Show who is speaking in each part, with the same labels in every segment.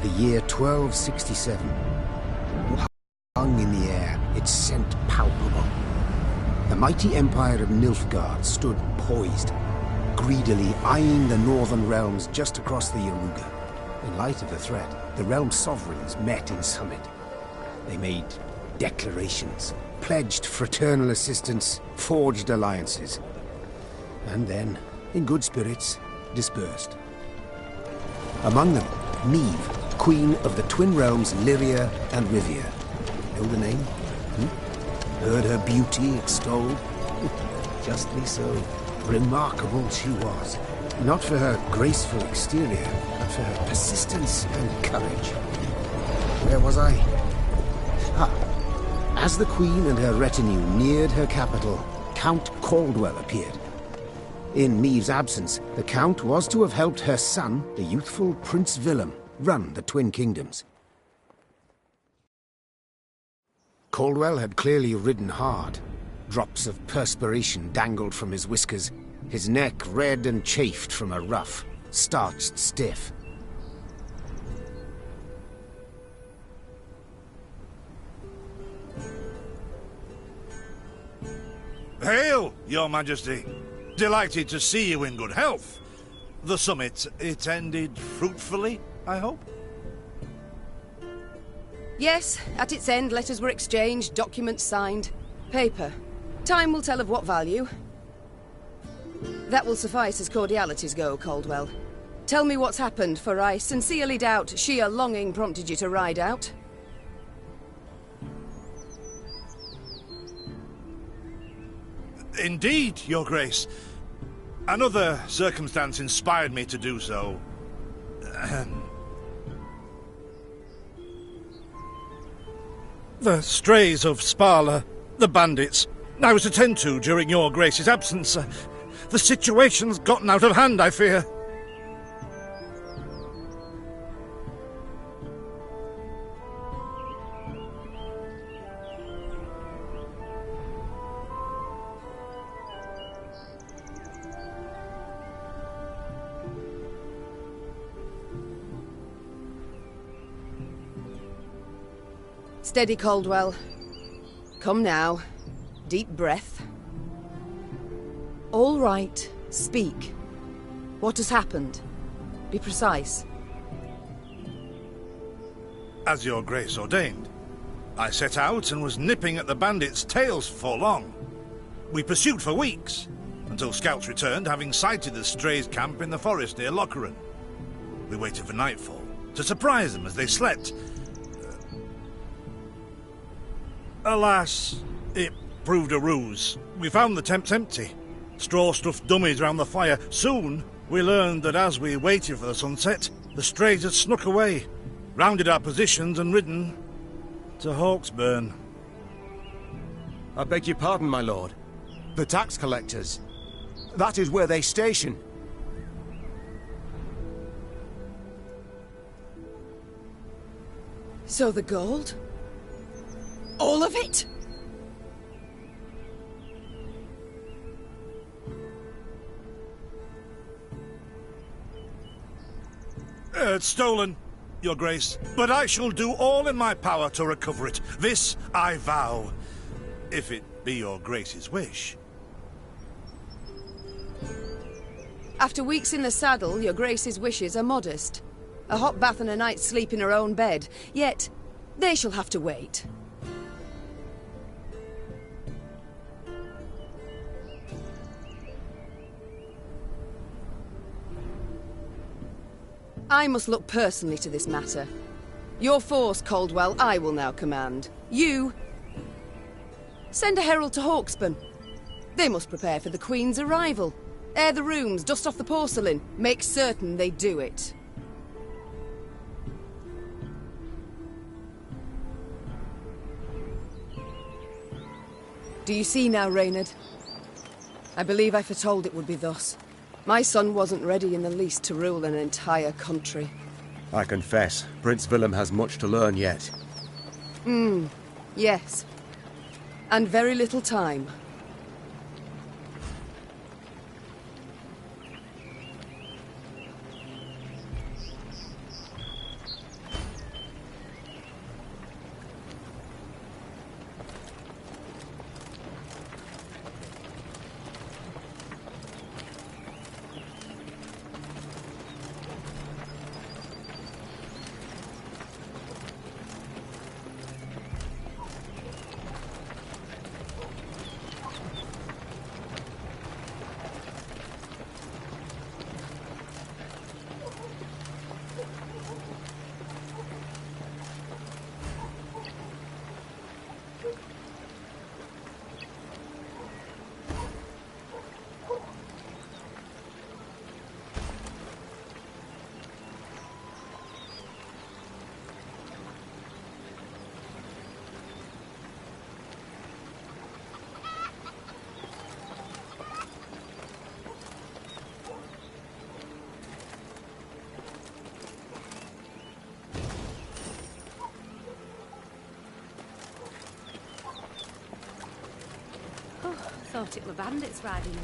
Speaker 1: The year 1267. Hung in the air, its scent palpable. The mighty empire of Nilfgaard stood poised, greedily eyeing the northern realms just across the Yaruga. In light of the threat, the realm's sovereigns met in summit. They made declarations, pledged fraternal assistance, forged alliances, and then, in good spirits, dispersed. Among them, Neve, Queen of the Twin Realms Lyria and Rivia. Know the name? Heard her beauty extolled? Justly so. Remarkable she was. Not for her graceful exterior, but for her persistence and courage. Where was I? As the Queen and her retinue neared her capital, Count Caldwell appeared. In Neve's absence, the Count was to have helped her son, the youthful Prince Willem, run the Twin Kingdoms. Caldwell had clearly ridden hard. Drops of perspiration dangled from his whiskers, his neck red and chafed from a ruff, starched stiff.
Speaker 2: Hail, Your Majesty! Delighted to see you in good health. The summit, it ended fruitfully, I hope?
Speaker 3: Yes, at its end letters were exchanged, documents signed. Paper. Time will tell of what value. That will suffice as cordialities go, Caldwell. Tell me what's happened, for I sincerely doubt sheer longing prompted you to ride out.
Speaker 2: Indeed, Your Grace. Another circumstance inspired me to do so. The strays of Sparla, the bandits, I was to tend to during Your Grace's absence. The situation's gotten out of hand, I fear.
Speaker 3: Steady, Caldwell. Come now. Deep breath. All right. Speak. What has happened? Be precise.
Speaker 2: As Your Grace ordained, I set out and was nipping at the bandits' tails for long. We pursued for weeks, until scouts returned, having sighted the strays' camp in the forest near Lochran. We waited for nightfall to surprise them as they slept. Alas, it proved a ruse. We found the tents empty. Straw-stuffed dummies round the fire. Soon, we learned that as we waited for the sunset, the strays had snuck away, rounded our positions and ridden to Hawksburn.
Speaker 4: I beg your pardon, my lord. The tax collectors. That is where they station.
Speaker 3: So the gold? All of it?
Speaker 2: It's stolen, Your Grace, but I shall do all in my power to recover it. This I vow, if it be Your Grace's wish.
Speaker 3: After weeks in the saddle, Your Grace's wishes are modest. A hot bath and a night's sleep in her own bed. Yet, they shall have to wait. I must look personally to this matter. Your force, Caldwell, I will now command. You... send a herald to Hawksburn. They must prepare for the Queen's arrival. Air the rooms, dust off the porcelain. Make certain they do it. Do you see now, Reynard? I believe I foretold it would be thus. My son wasn't ready in the least to rule an entire country.
Speaker 4: I confess, Prince Willem has much to learn yet.
Speaker 3: Yes. And very little time.
Speaker 5: thought it were bandits riding in.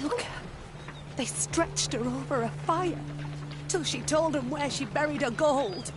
Speaker 6: Look, they stretched her over a fire till she told them where she buried her gold.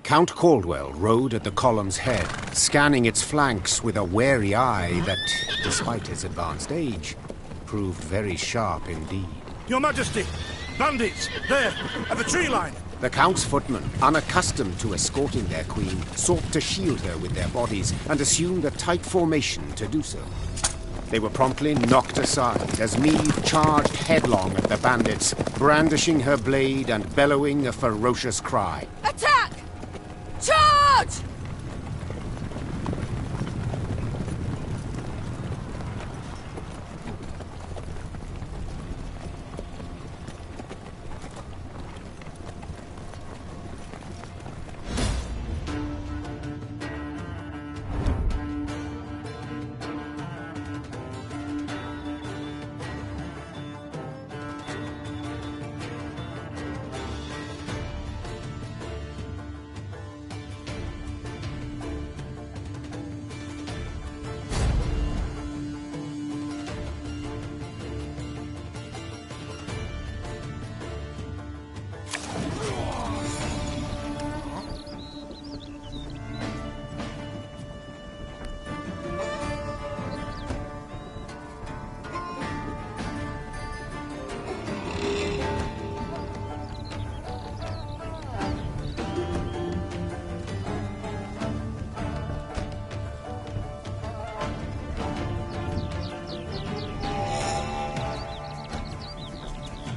Speaker 1: Count Caldwell rode at the column's head, scanning its flanks with a wary eye that, despite his advanced age, proved very sharp indeed.
Speaker 2: Your Majesty! Bandits! There! At the tree line!
Speaker 1: The Count's footmen, unaccustomed to escorting their queen, sought to shield her with their bodies and assumed a tight formation to do so. They were promptly knocked aside as Meade charged headlong at the bandits, brandishing her blade and bellowing a ferocious cry.
Speaker 3: Attack! Charge!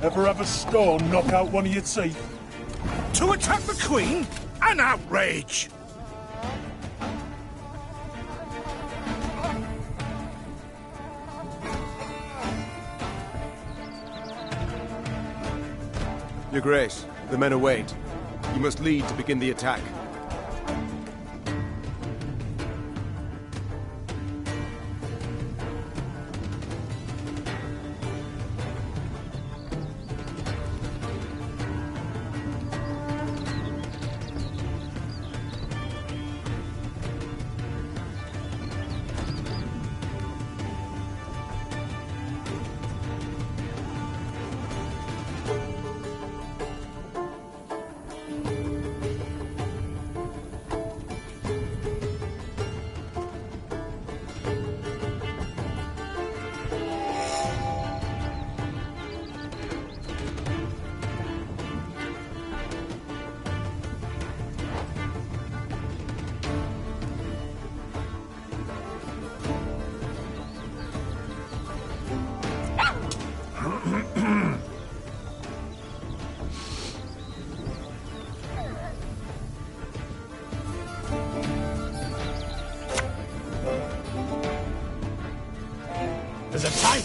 Speaker 7: Ever have a stone knock out one of your teeth?
Speaker 2: To attack the Queen? An outrage!
Speaker 4: Your Grace, the men await. You must lead to begin the attack.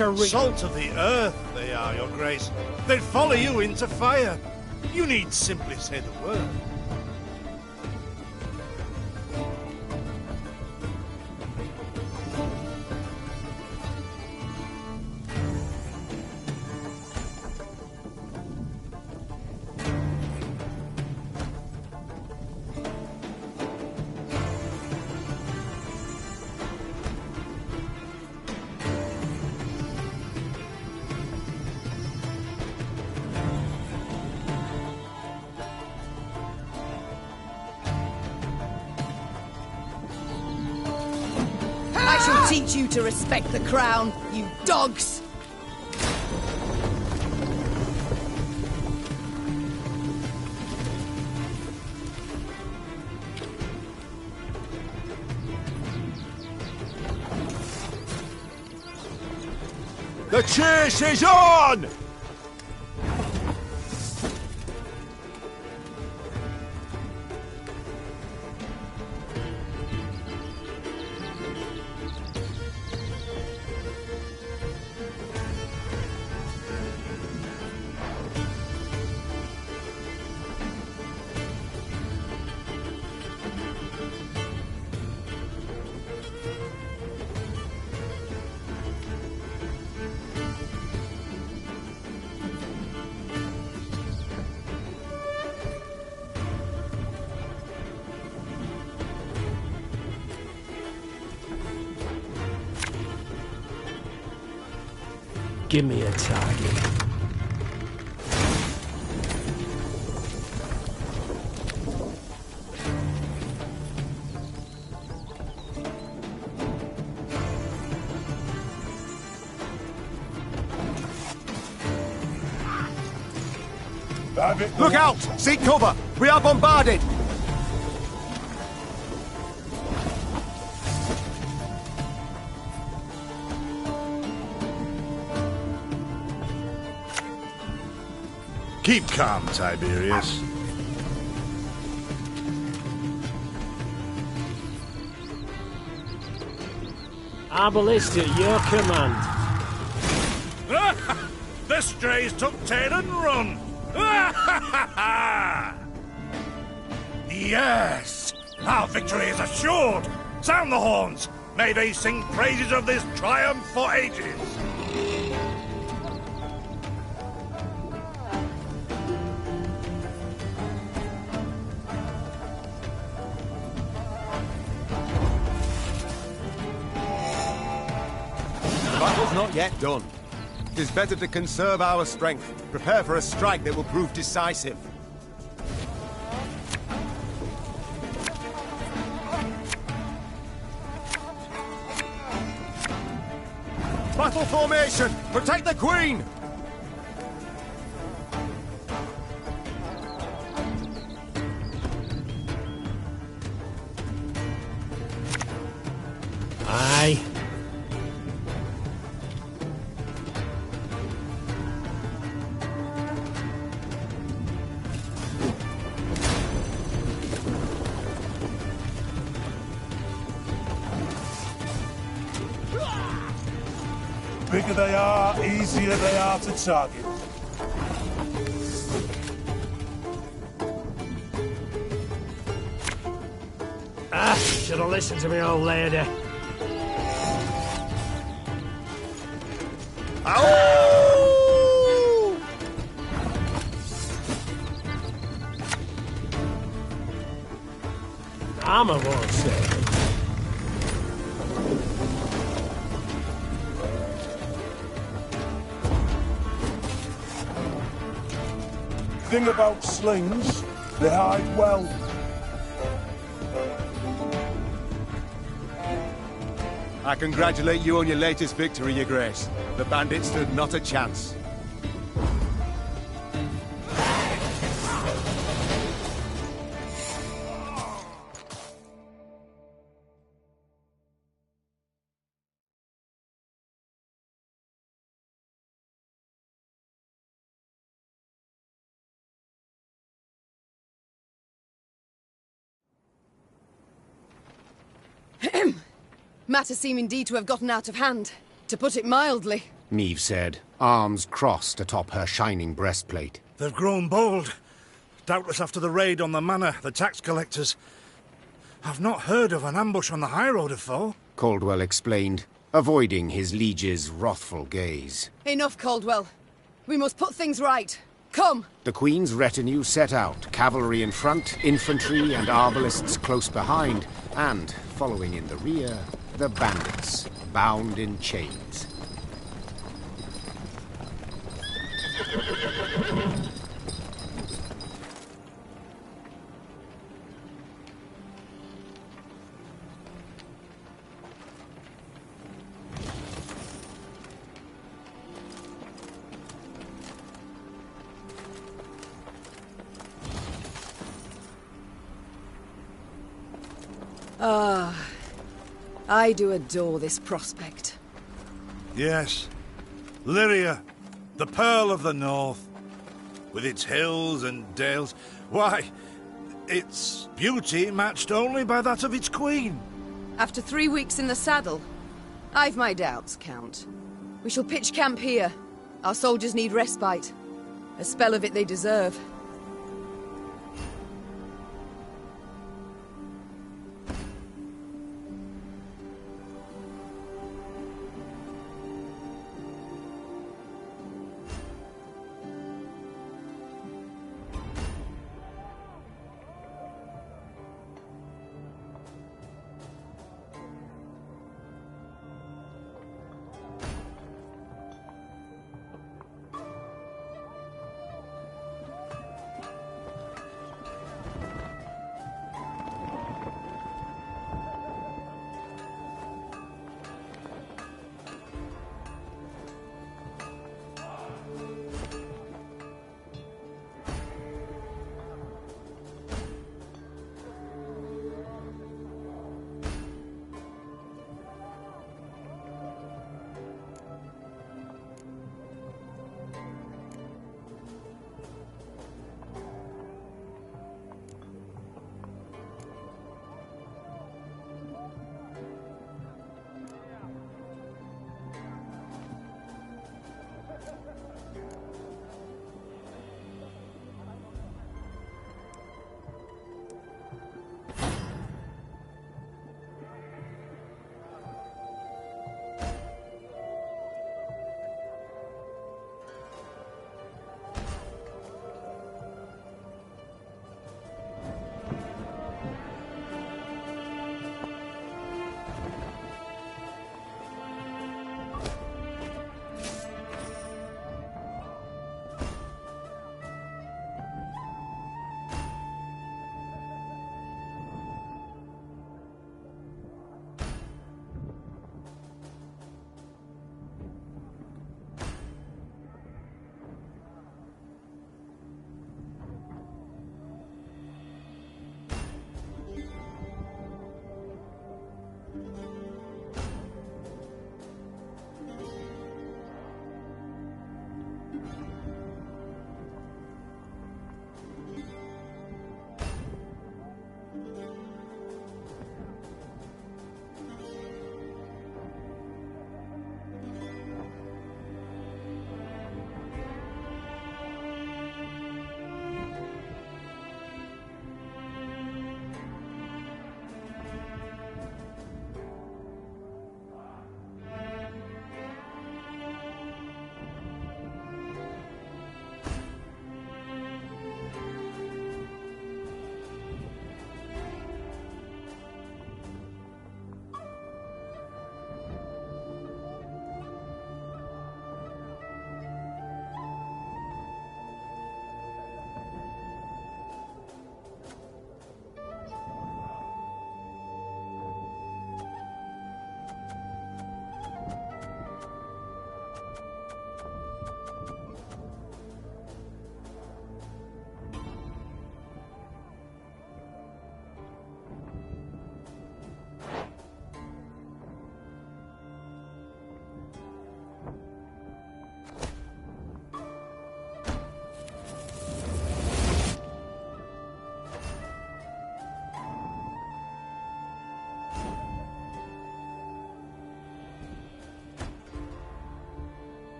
Speaker 2: Salt of the earth, they are, your grace. They'd follow you into fire. You need simply say the word.
Speaker 3: I shall teach you to respect the crown, you dogs!
Speaker 4: The chase is on!
Speaker 5: Give me a target.
Speaker 4: Look out! Seek cover! We are bombarded!
Speaker 2: Keep calm, Tiberius.
Speaker 5: Our ballista at your command.
Speaker 2: The strays took tail and run. Yes! Our victory is assured! Sound the horns! May they sing praises of this triumph for ages!
Speaker 4: The battle's not yet done. It is better to conserve our strength, prepare for a strike that will prove decisive. Battle formation! Protect the Queen!
Speaker 5: Aye.
Speaker 7: Bigger they are, easier they are to target.
Speaker 5: Should have listened to me, old lady.
Speaker 4: Ow!
Speaker 5: Armor won't save it.
Speaker 7: Thing about slings, they hide well.
Speaker 4: I congratulate you on your latest victory, Your Grace. The bandits stood not a chance.
Speaker 3: Matters seem indeed to have gotten out of hand, to put it mildly.
Speaker 1: Neve said, arms crossed atop her shining breastplate.
Speaker 2: They've grown bold. Doubtless after the raid on the manor, the tax collectors. I've not heard of an ambush on the high road before.
Speaker 1: Caldwell explained, avoiding his liege's wrathful gaze.
Speaker 3: Enough, Caldwell. We must put things right. Come!
Speaker 1: The Queen's retinue set out, cavalry in front, infantry and arbalists close behind, and, following in the rear, the bandits, bound in chains.
Speaker 3: I do adore this prospect.
Speaker 2: Yes. Lyria, the Pearl of the North. With its hills and dales. Why, its beauty matched only by that of its queen.
Speaker 3: After 3 weeks in the saddle, I've my doubts, Count. We shall pitch camp here. Our soldiers need respite. A spell of it they deserve.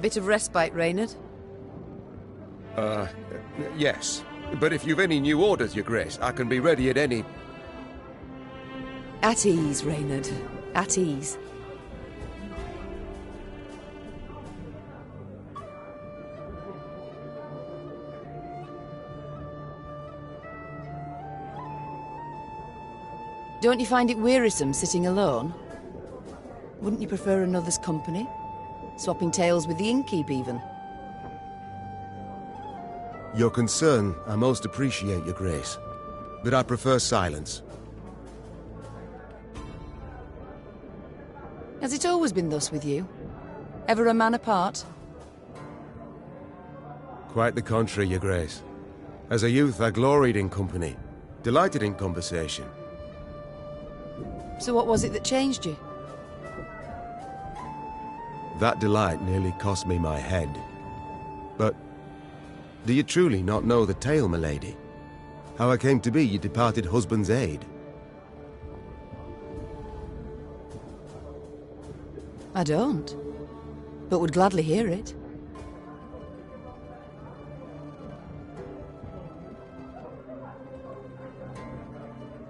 Speaker 3: bit of respite, Reynard?
Speaker 4: Yes. But if you've any new orders, Your Grace, I can be ready at any...
Speaker 3: At ease, Reynard. At ease. Don't you find it wearisome sitting alone? Wouldn't you prefer another's company? Swapping tales with the innkeep, even?
Speaker 4: Your concern, I most appreciate, Your Grace. But I prefer silence.
Speaker 3: Has it always been thus with you? Ever a man apart?
Speaker 4: Quite the contrary, Your Grace. As a youth, I gloried in company, delighted in conversation.
Speaker 3: So what was it that changed you?
Speaker 4: That delight nearly cost me my head. But do you truly not know the tale, milady? How I came to be your departed husband's aide?
Speaker 3: I don't, but would gladly hear it.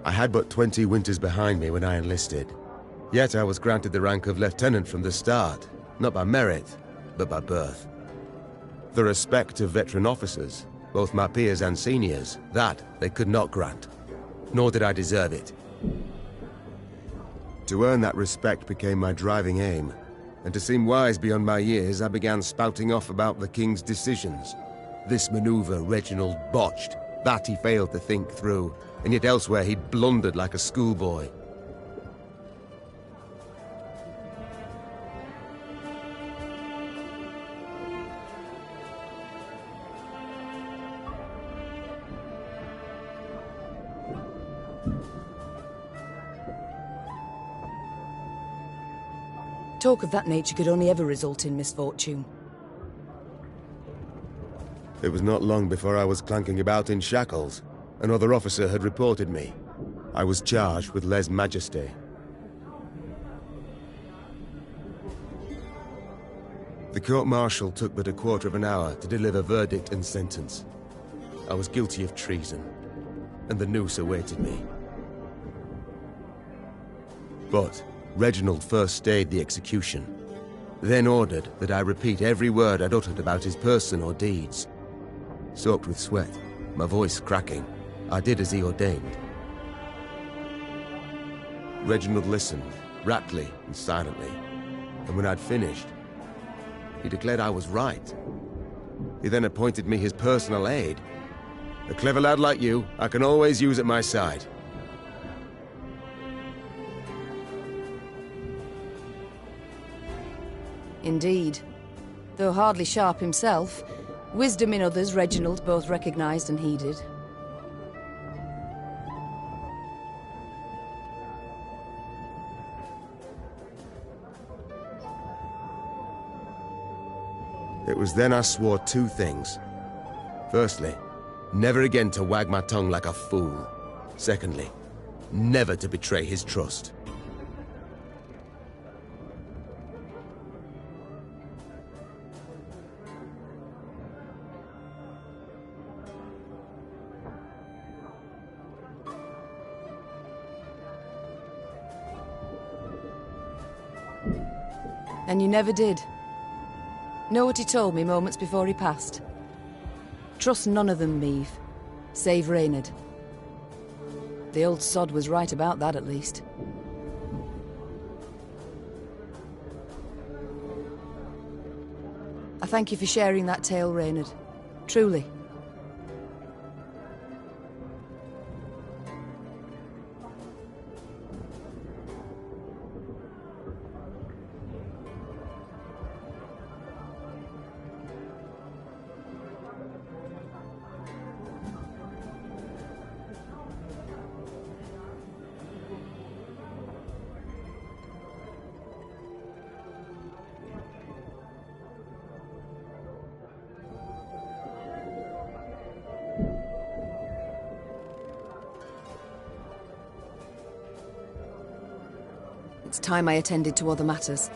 Speaker 4: I had but 20 winters behind me when I enlisted. Yet I was granted the rank of lieutenant from the start, not by merit, but by birth. The respect of veteran officers, both my peers and seniors, that they could not grant, nor did I deserve it. To earn that respect became my driving aim, and to seem wise beyond my years, I began spouting off about the king's decisions. This maneuver Reginald botched, that he failed to think through, and yet elsewhere he'd blundered like a schoolboy.
Speaker 3: Talk of that nature could only ever result in misfortune.
Speaker 4: It was not long before I was clanking about in shackles. Another officer had reported me. I was charged with lèse-majesté. The court-martial took but a quarter of an hour to deliver verdict and sentence. I was guilty of treason, and the noose awaited me. But Reginald first stayed the execution, then ordered that I repeat every word I'd uttered about his person or deeds. Soaked with sweat, my voice cracking, I did as he ordained. Reginald listened, raptly and silently, and when I'd finished, he declared I was right. He then appointed me his personal aide. A clever lad like you, I can always use at my side.
Speaker 3: Indeed. Though hardly sharp himself, wisdom in others Reginald both recognized and heeded.
Speaker 4: It was then I swore two things. Firstly, never again to wag my tongue like a fool. Secondly, never to betray his trust.
Speaker 3: And you never did. Know what he told me moments before he passed? Trust none of them, Meave, save Reynard. The old sod was right about that, at least. I thank you for sharing that tale, Reynard. Truly. It's time I attended to other matters.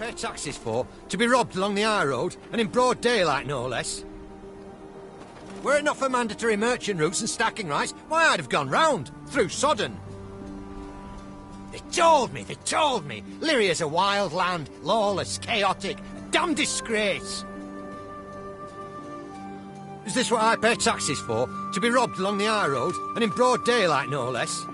Speaker 8: pay taxes for, to be robbed along the high road, and in broad daylight, no less. Were it not for mandatory merchant routes and stacking rights, why, I'd have gone round, through Sodden. They told me, Lyria's a wild land, lawless, chaotic, a damn disgrace. Is this what I pay taxes for, to be robbed along the high road, and in broad daylight, no less?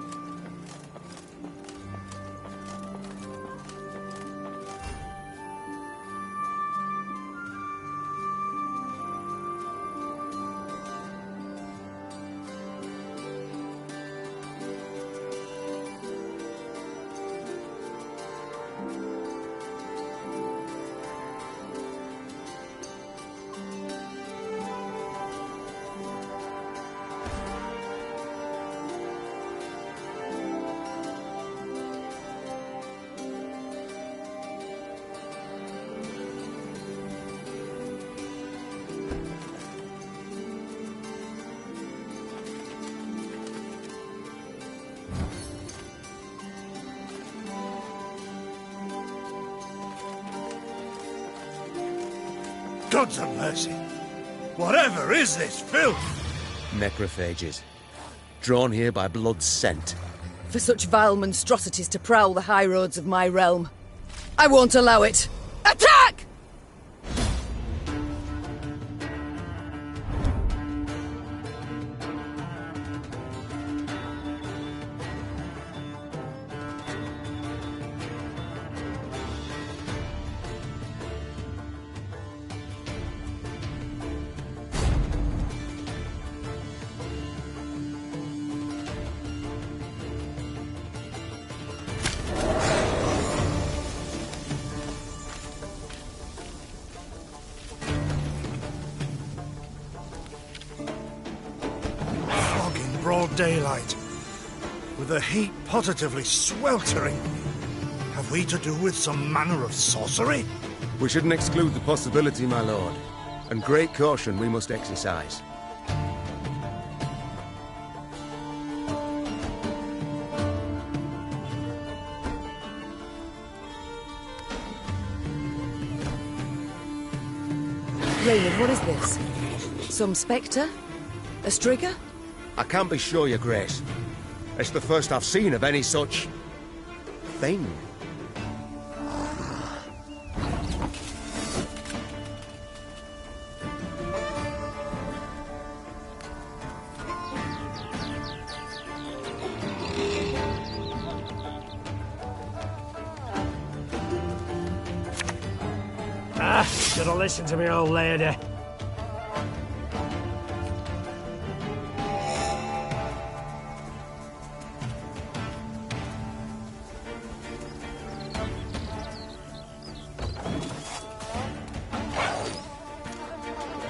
Speaker 2: Gods of mercy! Whatever is this filth?
Speaker 4: Necrophages. Drawn here by blood's scent.
Speaker 3: For such vile monstrosities to prowl the high roads of my realm. I won't allow it! Attack!
Speaker 2: Broad daylight, with the heat positively sweltering. Have we to do with some manner of sorcery?
Speaker 4: We shouldn't exclude the possibility, my lord. And great caution we must exercise.
Speaker 3: Raymond, what is this? Some spectre? A strigger?
Speaker 4: I can't be sure, your grace. It's the first I've seen of any such... thing.
Speaker 5: Should have listened to me, old lady.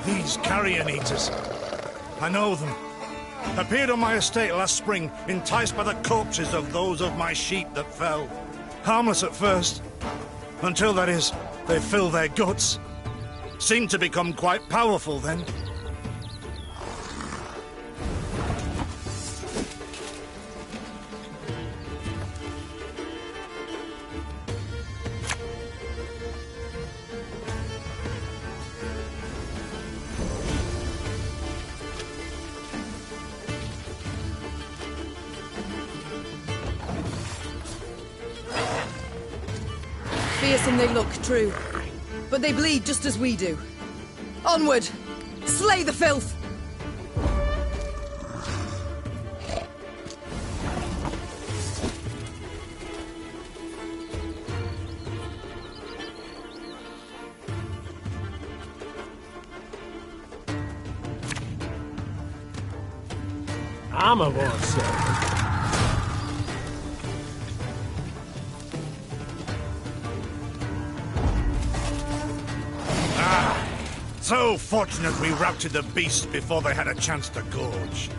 Speaker 2: These carrion eaters. I know them. Appeared on my estate last spring, enticed by the corpses of those of my sheep that fell. Harmless at first, until, that is, they fill their guts. Seemed to become quite powerful then.
Speaker 3: Fearsome they look, true. But they bleed just as we do. Onward! Slay the filth!
Speaker 5: I'm a war servant.
Speaker 2: So fortunate we routed the beasts before they had a chance to gorge.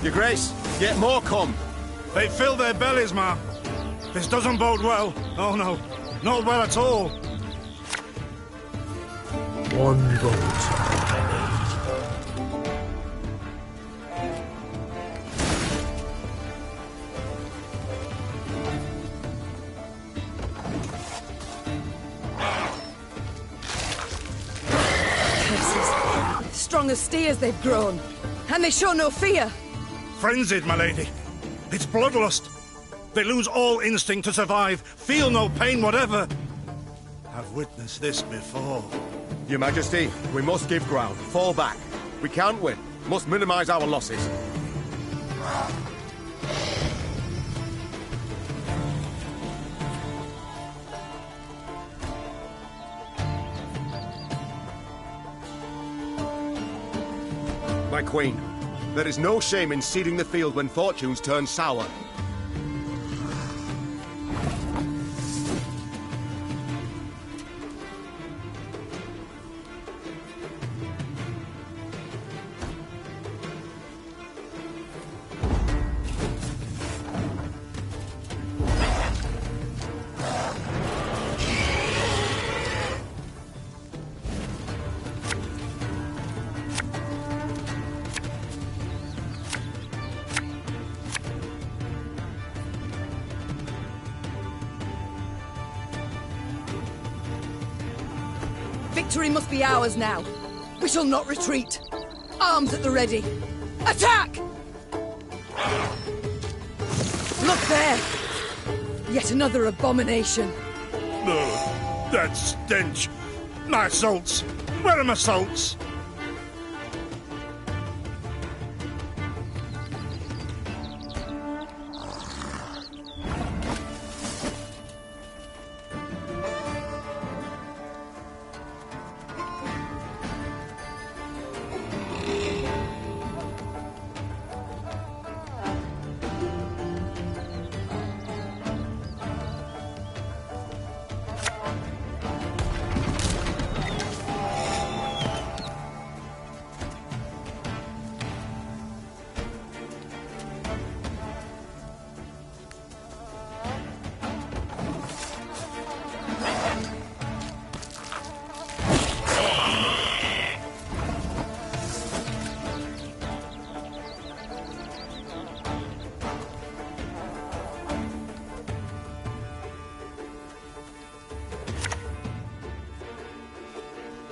Speaker 4: Your Grace, yet more come.
Speaker 2: They fill their bellies, ma. This doesn't bode well. Oh, no. Not well at all.
Speaker 5: One boat.
Speaker 3: Strong as steers they've grown, and they show no fear.
Speaker 2: Frenzied, my lady. It's bloodlust. They lose all instinct to survive, feel no pain whatever. I've witnessed this before.
Speaker 4: Your Majesty, we must give ground. Fall back. We can't win. Must minimize our losses. My Queen, there is no shame in ceding the field when fortunes turn sour.
Speaker 3: Victory must be ours now. We shall not retreat. Arms at the ready. Attack! Look there! Yet another abomination.
Speaker 2: Ugh, that stench. My salts. Where are my salts?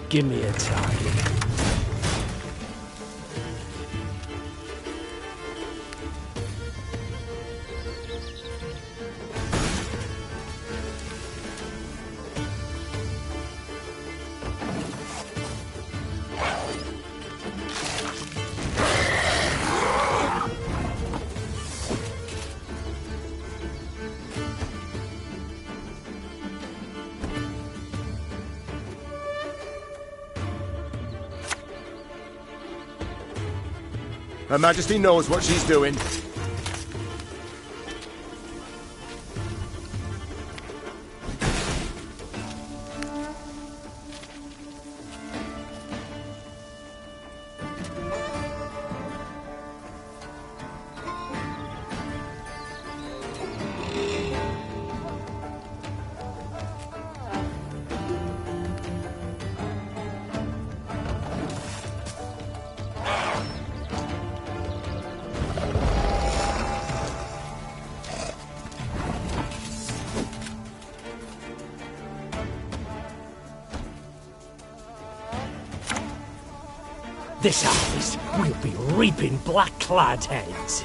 Speaker 5: Give me a target.
Speaker 4: Her Majesty knows what she's doing.
Speaker 5: This harvest, we'll be reaping black-clad heads.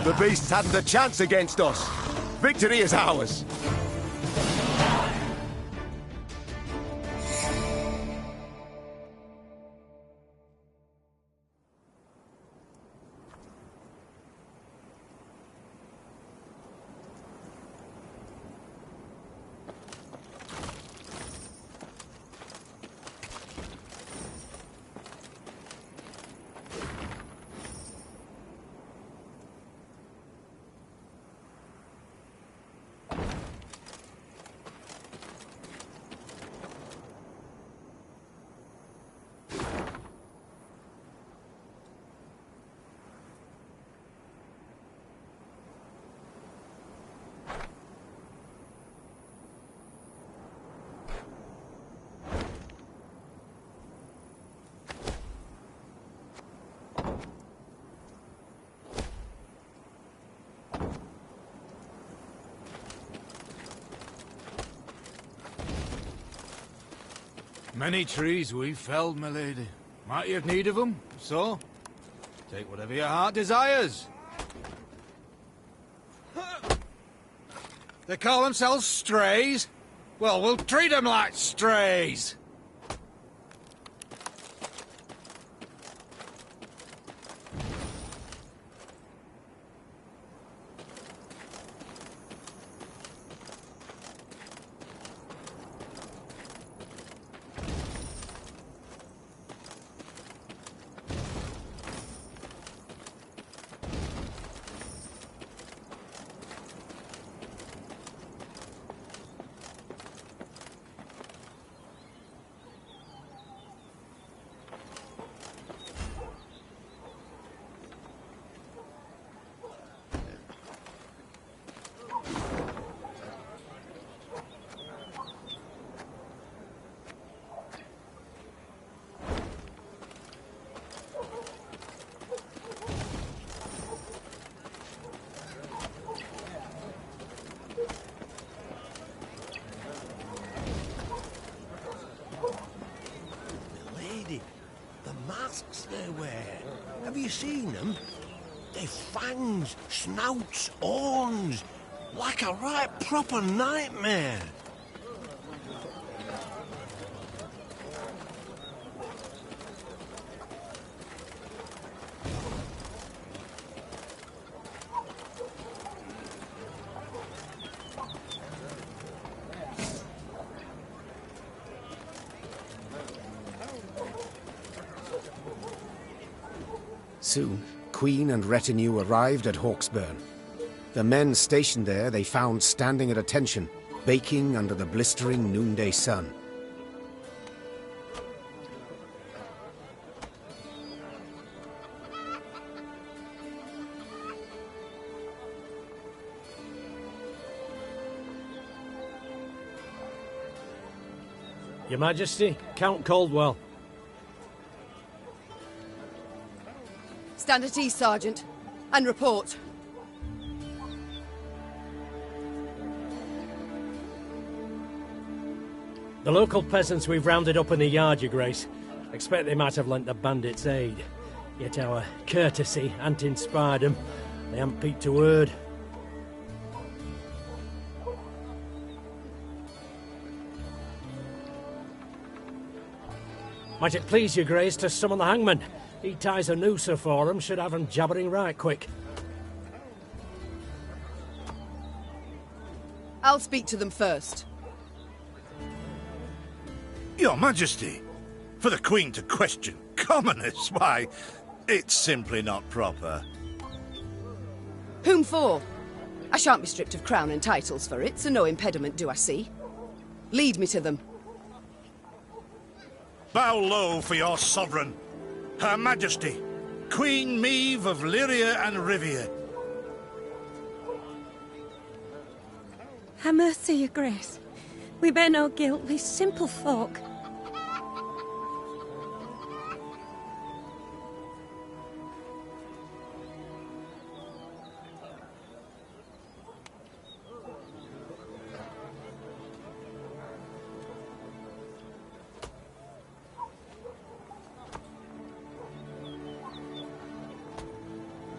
Speaker 4: The beasts hadn't a chance against us. Victory is ours.
Speaker 9: Many trees we've felled, my lady. Might you have need of them? So, take whatever your heart desires. They call themselves strays? Well, we'll treat them like strays.
Speaker 10: They wear. Have you seen them? They've fangs, snouts, horns, like a right proper nightmare.
Speaker 1: Soon, Queen and retinue arrived at Hawksburn. The men stationed there they found standing at attention, baking under the blistering noonday sun.
Speaker 5: Your Majesty, Count Caldwell.
Speaker 3: Stand at ease, Sergeant, and report.
Speaker 5: The local peasants we've rounded up in the yard, Your Grace. Expect they might have lent the bandits aid. Yet our courtesy hadn't inspired them. They haven't peeped a word. Might it please Your Grace to summon the hangman? He ties a noose for him, should have him jabbering right quick.
Speaker 3: I'll speak to them first.
Speaker 2: Your Majesty, for the Queen to question commoners, why, it's simply not proper.
Speaker 3: Whom for? I shan't be stripped of crown and titles for it, so no impediment do I see. Lead me to them.
Speaker 2: Bow low for your sovereign, Her Majesty, Queen Maeve of Lyria and Rivia.
Speaker 11: Ha' mercy, Your Grace. We bear no guilt, we simple folk.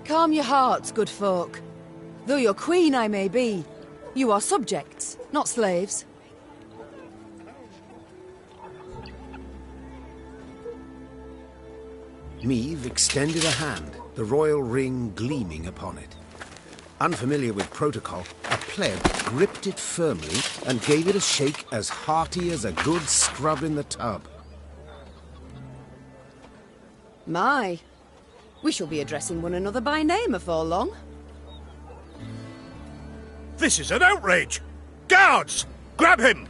Speaker 3: Calm your hearts, good folk. Though your queen I may be, you are subjects, not slaves.
Speaker 1: Maeve extended a hand, the royal ring gleaming upon it. Unfamiliar with protocol, a pleb gripped it firmly and gave it a shake as hearty as a good scrub in the tub.
Speaker 3: My, we shall be addressing one another by name afore long.
Speaker 2: This is an outrage! Guards! Grab him!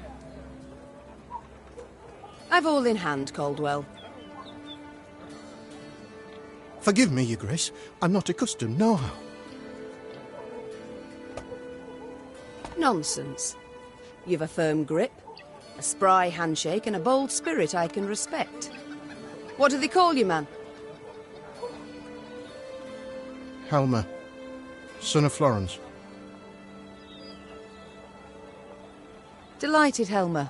Speaker 3: I've all in hand, Caldwell.
Speaker 12: Forgive me, Your Grace. I'm not accustomed, nohow.
Speaker 3: Nonsense. You've a firm grip, a spry handshake, and a bold spirit I can respect. What do they call you, man?
Speaker 12: Helmer, son of Florence.
Speaker 3: Delighted, Helmer.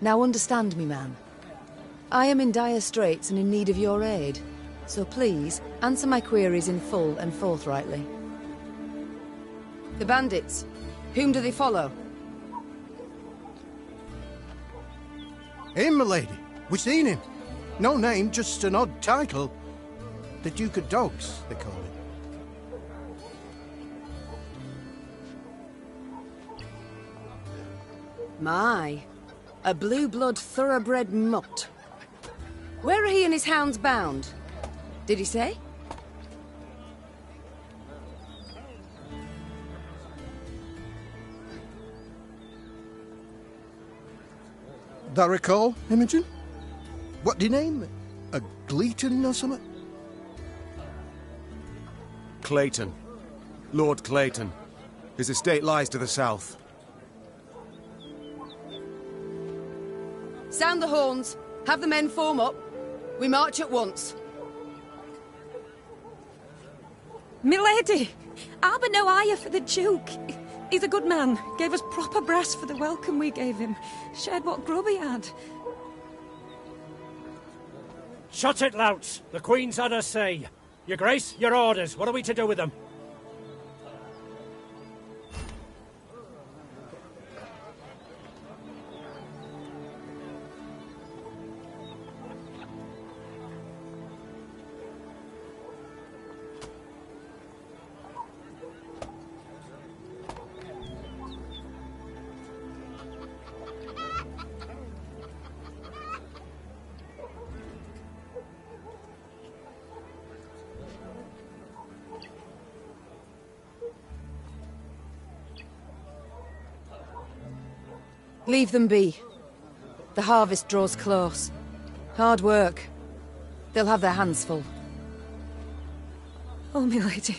Speaker 3: Now understand me, man. I am in dire straits and in need of your aid. So please, answer my queries in full and forthrightly. The bandits. Whom do they follow?
Speaker 12: Him, milady. We seen him. No name, just an odd title. The Duke of Dogs, they call him.
Speaker 3: My, a blue-blood thoroughbred mutt. Where are he and his hounds bound? Did he say?
Speaker 12: Thou recall, Imogen? What do you name? A Gleeton or something?
Speaker 4: Clayton. Lord Clayton. His estate lies to the south.
Speaker 3: Sound the horns. Have the men form up. We march at once.
Speaker 11: Milady! Harbour no ire for the Duke. He's a good man. Gave us proper brass for the welcome we gave him. Shared what grub he had.
Speaker 5: Shut it, louts. The Queen's had her say. Your Grace, your orders. What are we to do with them?
Speaker 3: Leave them be. The harvest draws close. Hard work. They'll have their hands full.
Speaker 11: Oh, milady,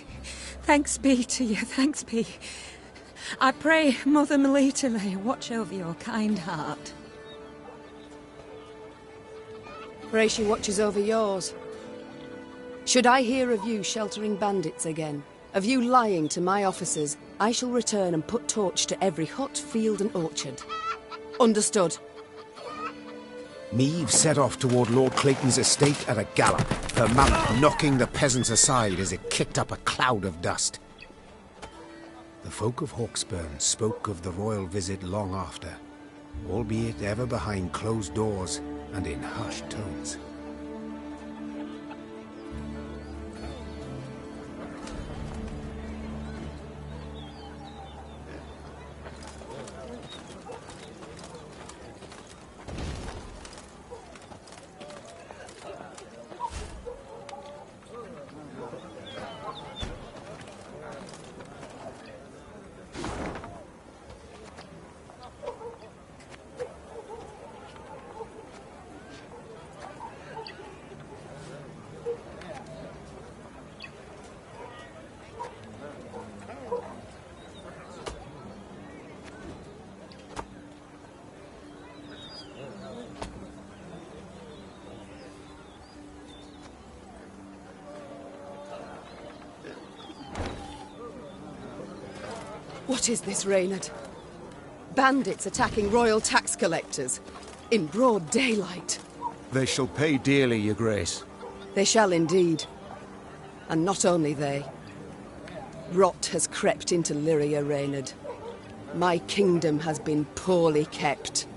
Speaker 11: thanks be to you, thanks be. I pray Mother Melita lay a watch over your kind heart.
Speaker 3: Pray she watches over yours. Should I hear of you sheltering bandits again, of you lying to my officers, I shall return and put torch to every hut, field and orchard. Understood.
Speaker 1: Meave set off toward Lord Clayton's estate at a gallop, her mount knocking the peasants aside as it kicked up a cloud of dust. The folk of Hawksburn spoke of the royal visit long after, albeit ever behind closed doors and in hushed tones.
Speaker 3: What is this, Reynard? Bandits attacking royal tax collectors in broad daylight.
Speaker 4: They shall pay dearly, your grace.
Speaker 3: They shall indeed. And not only they. Rot has crept into Lyria, Reynard. My kingdom has been poorly kept.